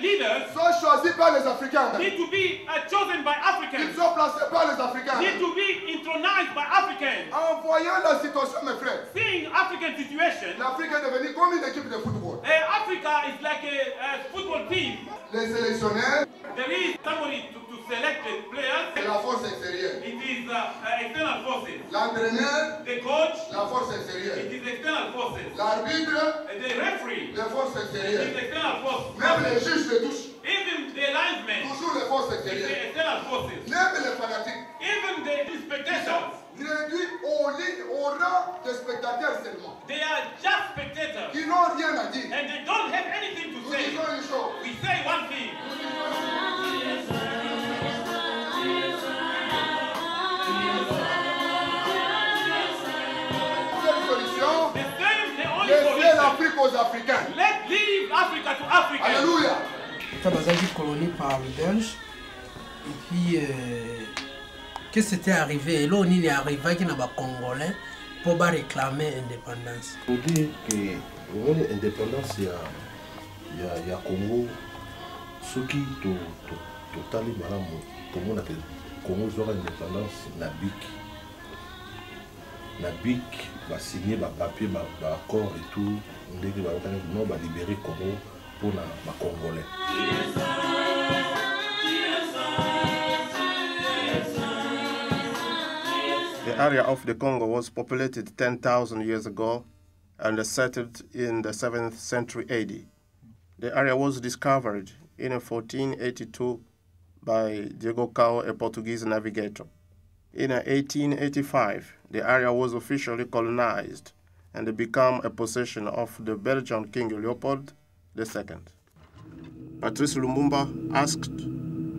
leaders sont choisis par les Africains. need to be chosen by Africans. Ils sont placés par les Africains. Need to be intronized by Africans. En voyant la situation, mes frères, Seeing African situation, l'Afrique est devenue comme une équipe de football. Africa is like a football team. Les sélectionneurs, There is somebody to select the players. c'est la force extérieure. It is external forces. L'entraîneur, The coach, la force extérieure. it is external forces. L'arbitre, The referee, les forces it extérieures. is external forces. Même les juges de touche, Even the linesmen, toujours les forces it is extérieures. external forces. Même les fanatiques, Even the spectators, réduits au rang de spectateurs seulement, they are just spectators. qui n'ont rien à dire. And they don't have anything to Nous say. disons une chose. We say one thing. Cette solution, The only laissez solution. l'Afrique aux Africains. Let's leave Africa to Africans. Alléluia. Ça va être colonie par le Belge. Et puis, qu'est-ce qui était arrivé? Et là, on est arrivé qui n'a pas Congolais pour réclamer l'indépendance. Pour dire que l'indépendance, il y a Congo, ce qui est totalement malade pour moi, que Congo aura l'indépendance, na BIC va signer un papier, un accord et tout, on va libérer Congo pour les Congolais. The area of the Congo was populated 10,000 years ago and settled in the 7th century AD. The area was discovered in 1482 by Diego Cao, a Portuguese navigator. In 1885, the area was officially colonized and became a possession of the Belgian King Leopold II. Patrice Lumumba asked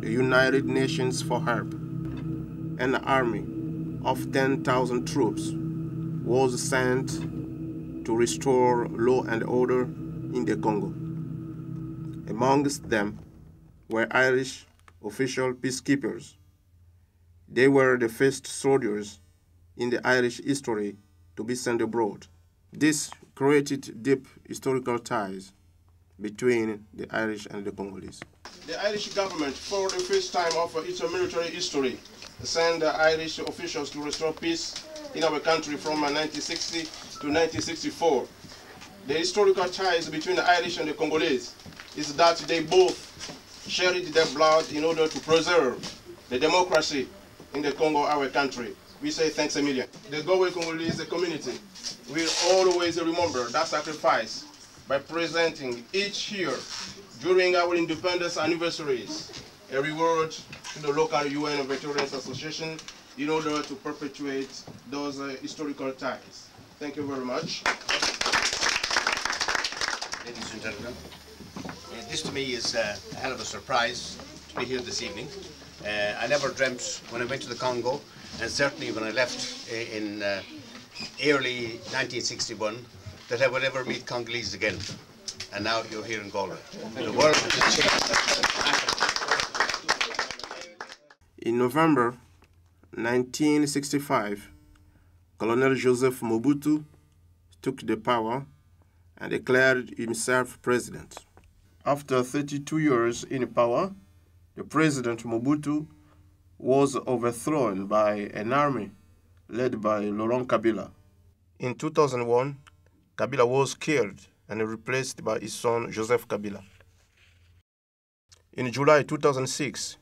the United Nations for help. An army of 10,000 troops was sent to restore law and order in the Congo. Amongst them were Irish official peacekeepers. They were the first soldiers in the Irish history to be sent abroad. This created deep historical ties between the Irish and the Congolese. The Irish government, for the first time of its military history, sent Irish officials to restore peace in our country from 1960 to 1964. The historical ties between the Irish and the Congolese is that they both shared their blood in order to preserve the democracy in the Congo, our country. We say thanks a million. The Galway Congolese community will always remember that sacrifice by presenting each year during our independence anniversaries a reward to the local UN Veterans Association in order to perpetuate those historical ties. Thank you very much. Ladies and gentlemen, this to me is a hell of a surprise to be here this evening. I never dreamt when I went to the Congo, and certainly when I left in early 1961, that I would ever meet Congolese again. And now you're here in Galway. The world has changed. In November 1965, Colonel Joseph Mobutu took the power and declared himself president. After 32 years in power, the President Mobutu was overthrown by an army led by Laurent Kabila. In 2001, Kabila was killed and replaced by his son Joseph Kabila. In July 2006,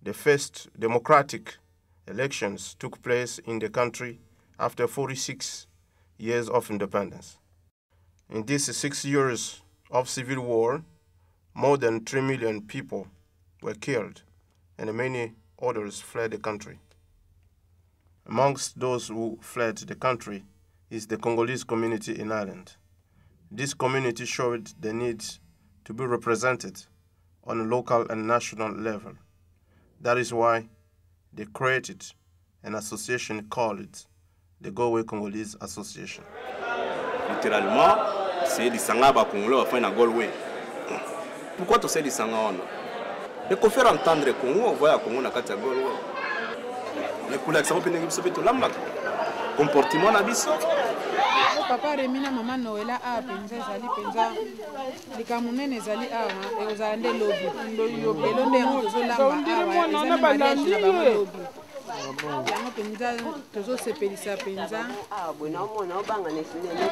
the first democratic elections took place in the country after 46 years of independence. In these 6 years of civil war, more than 3 million people were killed and many others fled the country. Amongst those who fled the country is the Congolese community in Ireland. This community showed the need to be represented on a local and national level. That is why they created an association called the Galway Congolese Association. Littéralement, c'est Lisanga Congolais à faire na Galway. Pourquoi tu sais Lisanga on? Et qu'on faire entendre Congo, on voit Congo na kati ya Galway. Les couleurs qui sont pas négatifs, c'est tout l'amla. Comportement na biso. papa Remina maman Noëlla a penza zali penza likamunene zali a e ozande lobi elonde yango tozolamba awa ezana mariage na bango lobi yango penza tozosepelisa penza bona omona obanga nesinene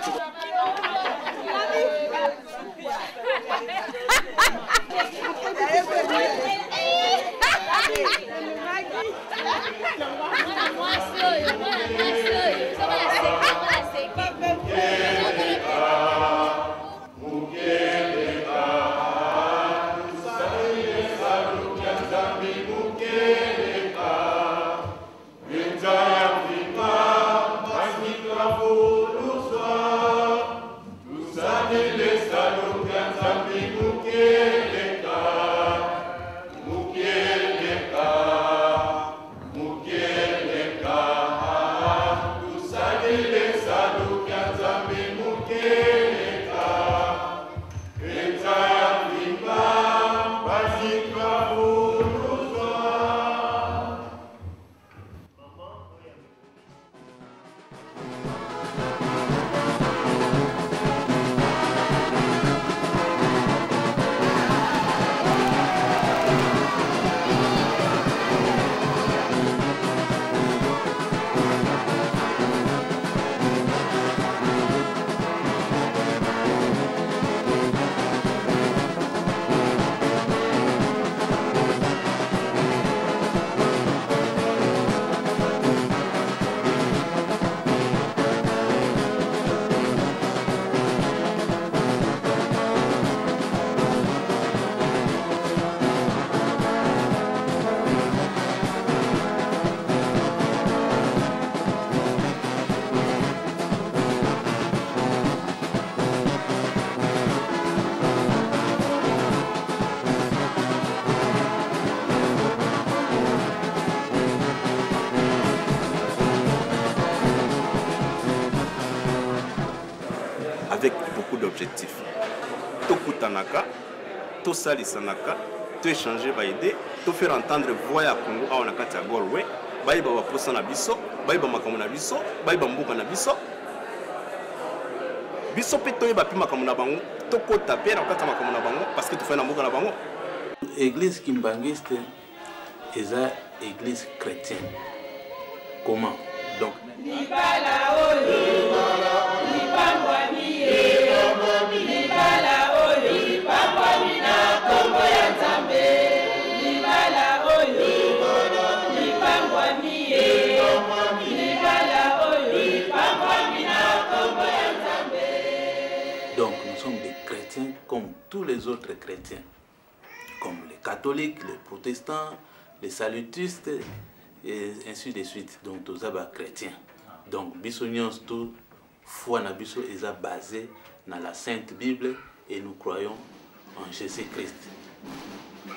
avec beaucoup d'objectifs. Tout kutanaka, tout salisanaka, tout échanger, baïder, tout faire entendre voix à Congo, à Onakati à Galway, baïba waposa na biso, baïba makamu na biso, baïba mbuka na biso. Biso pe toyeba pi makamu na bango, toko taper na kata makamu na bango parce que tu fais na mbuka na bango. Église kimbangiste est une église chrétienne. Comment? Donc nous sommes des chrétiens comme tous les autres chrétiens, comme les catholiques, les protestants, les salutistes, et ainsi de suite. Donc, tous les chrétiens. Donc, bisognos tout foi na biso est basé dans la Sainte Bible et nous croyons en Jésus-Christ.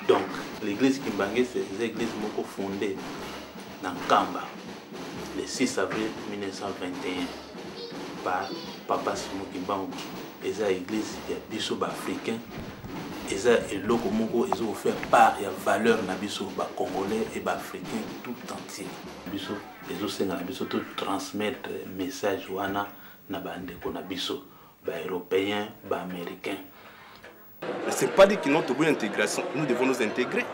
Donc, l'église Kimbangé, c'est l'église fondée dans Kamba, le 6 avril 1921, par Papa Simon Kimbangu. Et c'est l'église qui est biso africain. Et c'est l'autre moko, ils ont fait part de la valeur na biso congolais et africain tout entier. Biso, les autres na biso tout transmettre message wana na bande ko na biso, européens, américains. C'est pas dire que notre intégration, nous devons nous intégrer.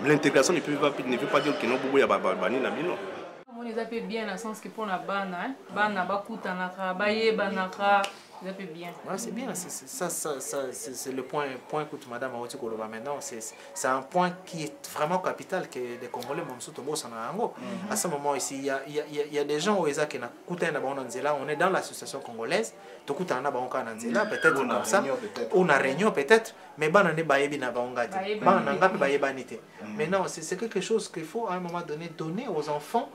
L'intégration ne veut pas dire que nous devons bani na bino. On les appelle bien dans le sens que pour la bana, bana bakutanaka, baye banaka. Bien. Ouais, c'est bien, c'est le point que Madame Aouti Koloba maintenant, c'est un point qui est vraiment capital que les Congolais à ce moment ici, il y a des gens où ils on est dans l'association congolaise, peut-être comme ça, on a réunion peut-être, mais maintenant c'est quelque chose qu'il faut à un moment donné donner aux enfants.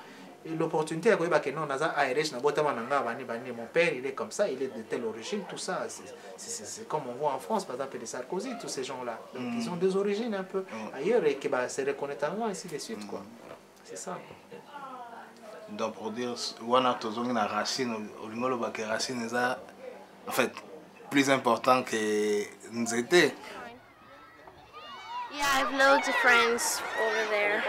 L'opportunité que non mon père il est comme ça, il est de telle origine, tout ça c'est comme on voit en France par exemple les Sarkozy, tous ces gens là, donc ils ont des origines un peu ailleurs et qui se reconnaissent en moi ainsi de suite quoi. C'est ça. Donc pour dire wana tozongi na racine olingolo ba que racine ça en fait plus important que nzete. Yeah, I have loads of friends over there.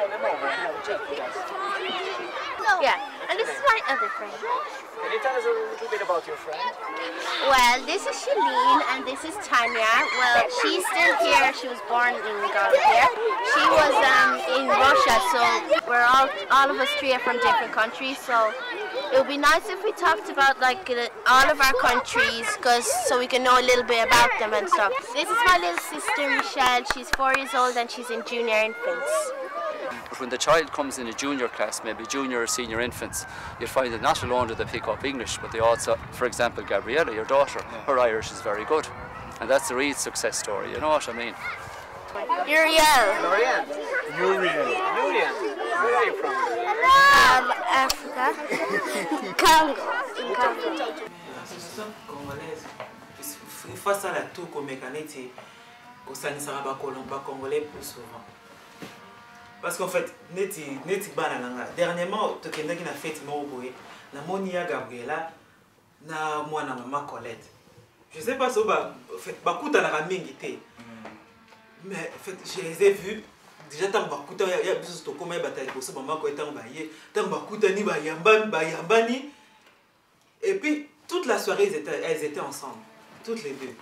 Yeah, And this is my other friend. Can you tell us a little bit about your friend? Well, this is Shalene and this is Tanya. Well, she's still here. She was born in Gambia. She was in Russia, so we're all of us three are from different countries. So it would be nice if we talked about like all of our countries, so we can know a little bit about them and stuff. This is my little sister Michelle. She's 4 years old and she's in junior infants. When the child comes in a junior class, maybe junior or senior infants, you'll find that not alone do they pick up English, but they also, for example, Gabriella, your daughter, her Irish is very good. And that's a real success story, you know what I mean? Uriel. Uriel. Where are you from? Africa. Congo. In Congo. Congolaise. Face à la tour comme mécanique, au Sanisara Bakolomba congolais plus souvent. Parce qu'en fait, neti banalanga. Dernièrement, tu as fait une fête Moroboé, na Monia Gabriela, na moi na maman Colette. Je sais pas si fait bakuta na ramingité. Mais en fait, je les ai vus. Déjà tant bakuta ya biso to koma bataille pour ça maman Colette tant baye, tant bakuta ni bayambani. Et puis toute la soirée elles étaient ensemble, toutes les deux.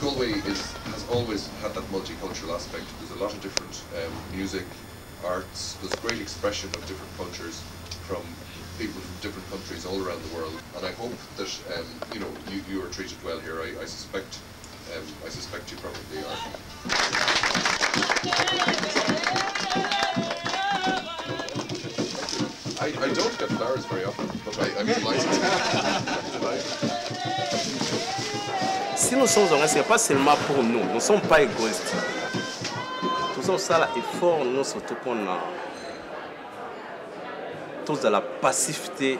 Galway has always had that multicultural aspect. There's a lot of different music, arts, there's great expression of different cultures from people from different countries all around the world. And I hope that you are treated well here. I suspect you probably are. I don't get flowers very often, but I'm delighted. Si nous sommes organisés, ce n'est pas seulement pour nous, nous ne sommes pas égoïstes. Nous sommes ça l'effort, nous surtout qu'on a tous de la passivité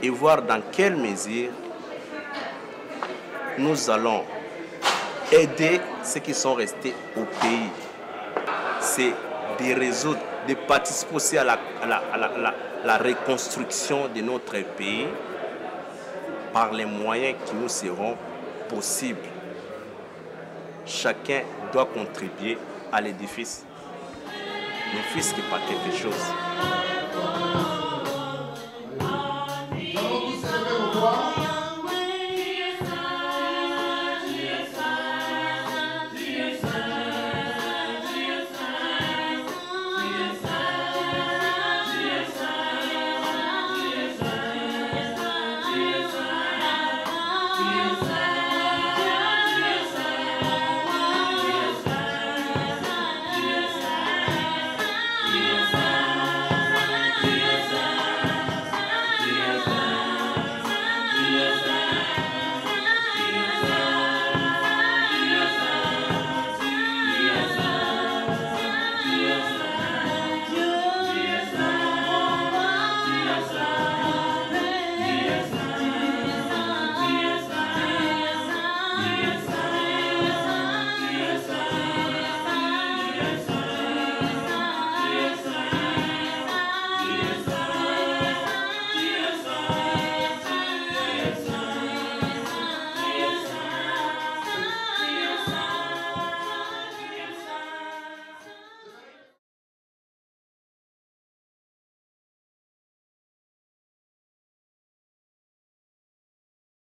et voir dans quelle mesure nous allons aider ceux qui sont restés au pays. C'est de résoudre, de participer aussi à la reconstruction de notre pays par les moyens qui nous seront possibles. Chacun doit contribuer à l'édifice, ne fût-ce que par quelque chose.